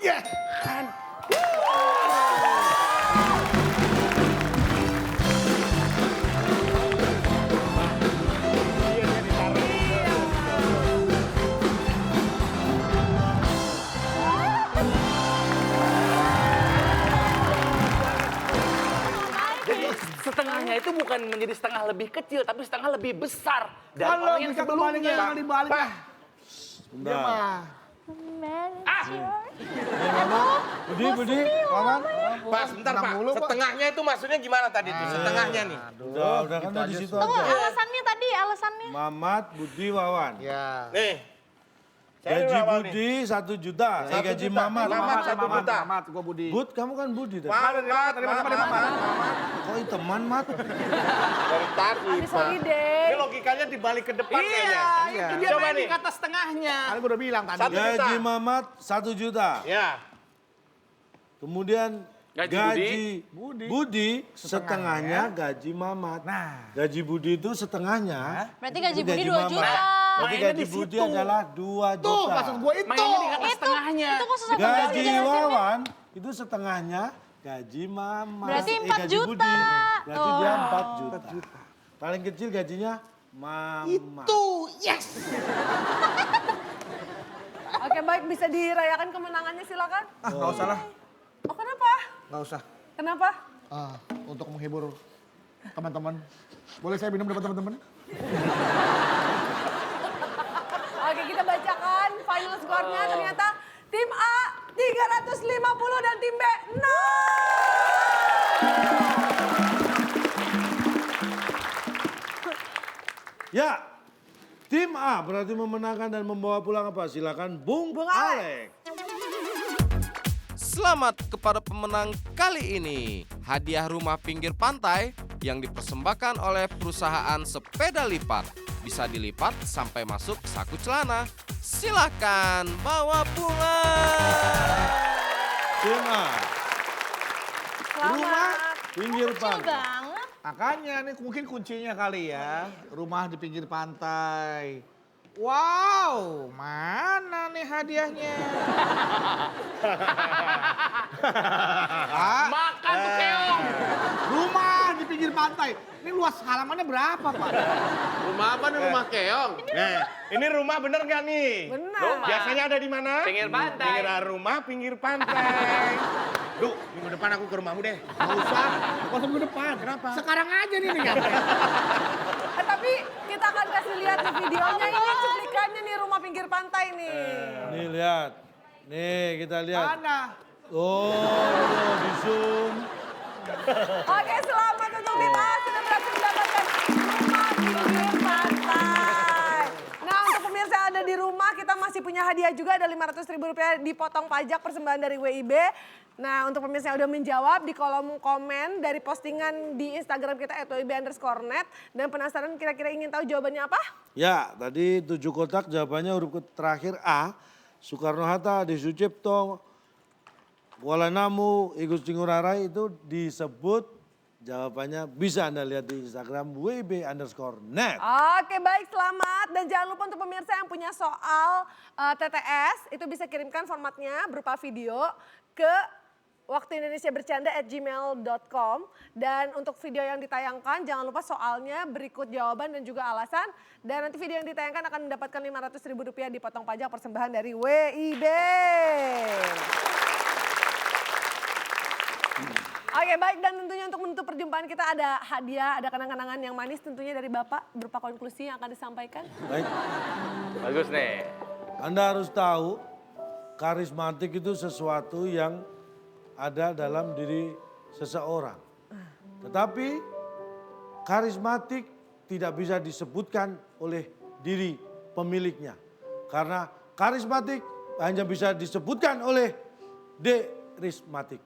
Setengahnya itu bukan menjadi setengah lebih kecil, tapi setengah lebih besar dari Kalau orang yang bisa kembali sebelumnya. jangan dibalik lah. Bentar. Mah. Budi, Wawan. Pak, sebentar Pak. Setengahnya itu maksudnya gimana tadi tuh? Setengahnya nih. Udah kan di situ aja. Alasannya tadi, alasannya. Mamat, Budi, Wawan. Ya. Nih. Saya Gaji berapa nih? Budi 1 juta. 1 Gaji juta. Mamat. Mamat 1 juta. Mamat, gua Budi. Bud, kamu kan Budi tadi. Mamat, Kok teman, Mat? Dari tadi, Habis Pak. holiday. Ini logikanya dibalik ke depan kayaknya. Iya. Itu dia Coba main di nih. kata setengahnya. Kan gua udah bilang tadi. 1 juta. Gaji Mamat 1 juta. Ya. Kemudian Gaji gaji Budi setengahnya gaji Mamat. Nah. Gaji Budi itu setengahnya. Berarti gaji itu Budi 2 Mamat. juta. Berarti Mainnya gaji di Budi situ. adalah 2 juta. Tuh, maksud gua itu. Mainnya di kata setengahnya. Itu kok susah Gaji Wawan itu setengahnya gaji Mamat. Berarti 4 gaji juta. Budi. Berarti dia Oh. 4 juta. Paling kecil gajinya Mama. Itu, yes! Oke baik, bisa dirayakan kemenangannya silakan. Ah, nggak usah lah. Oh kenapa? Nggak usah. Kenapa? Untuk menghibur teman-teman. Boleh saya minum depan teman-teman? Oke kita bacakan final skornya ternyata tim A 350 dan tim B 0. Ya, tim A berarti memenangkan dan membawa pulang apa? Silakan Bung Alex. Selamat kepada pemenang kali ini. Hadiah rumah pinggir pantai yang dipersembahkan oleh perusahaan sepeda lipat. Bisa dilipat sampai masuk saku celana. Silakan bawa pulang. Tim A, Selamat. pinggir Kecil pantai. banget. Makanya nih mungkin kuncinya kali ya. Rumah di pinggir pantai. Wow, mana nih hadiahnya? Makan tuh keong. Rumah di pinggir pantai. Ini luas halamannya berapa, Pak? Rumah apa nih rumah keong? Ini rumah bener nggak nih? Benar. Rumah. Biasanya ada di mana? Pinggir pantai. Pinggiran rumah, pinggir pantai. Duh, minggu depan aku ke rumahmu deh. Nggak usah, nggak usah minggu depan. Kenapa? Sekarang aja nih nyampe. Tapi kita akan kasih lihat di videonya ini cuplikannya nih rumah pinggir pantai nih. Nih lihat, nih kita lihat. Mana? Oh, di zoom. Oke selamat untuk tim A sudah berhasil mendapatkan rumah pinggir pantai. Nah untuk pemirsa yang ada di rumah kita masih punya hadiah juga ada Rp500.000 dipotong pajak persembahan dari WIB. Nah untuk pemirsa yang udah menjawab di kolom komen dari postingan di Instagram kita @WIB_net dan penasaran kira-kira ingin tahu jawabannya apa? Ya, tadi 7 kotak jawabannya huruf terakhir A. Soekarno-Hatta, Adi Sucipto, Kuala Namu, I Gusti Ngurah Rai itu disebut jawabannya bisa Anda lihat di Instagram WIB_net. Oke baik selamat dan jangan lupa untuk pemirsa yang punya soal TTS itu bisa kirimkan formatnya berupa video ke waktuindonesiabercanda@gmail.com dan untuk video yang ditayangkan jangan lupa soalnya berikut jawaban dan juga alasan dan nanti video yang ditayangkan akan mendapatkan Rp500.000 dipotong pajak persembahan dari WIB. Oke baik dan tentunya untuk menutup perjumpaan kita ada hadiah, ada kenang-kenangan yang manis tentunya dari Bapak berupa konklusi yang akan disampaikan. Baik, Bagus nih. Anda harus tahu karismatik itu sesuatu yang ada dalam diri seseorang. Tetapi karismatik tidak bisa disebutkan oleh diri pemiliknya. Karena karismatik hanya bisa disebutkan oleh derismatik.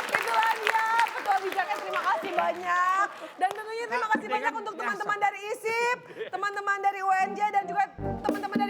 Itulah dia Ketua Bijaknya, terima kasih banyak. Dan tentunya terima kasih banyak untuk teman-teman dari ISIP, teman-teman dari UNJ dan juga teman-teman dari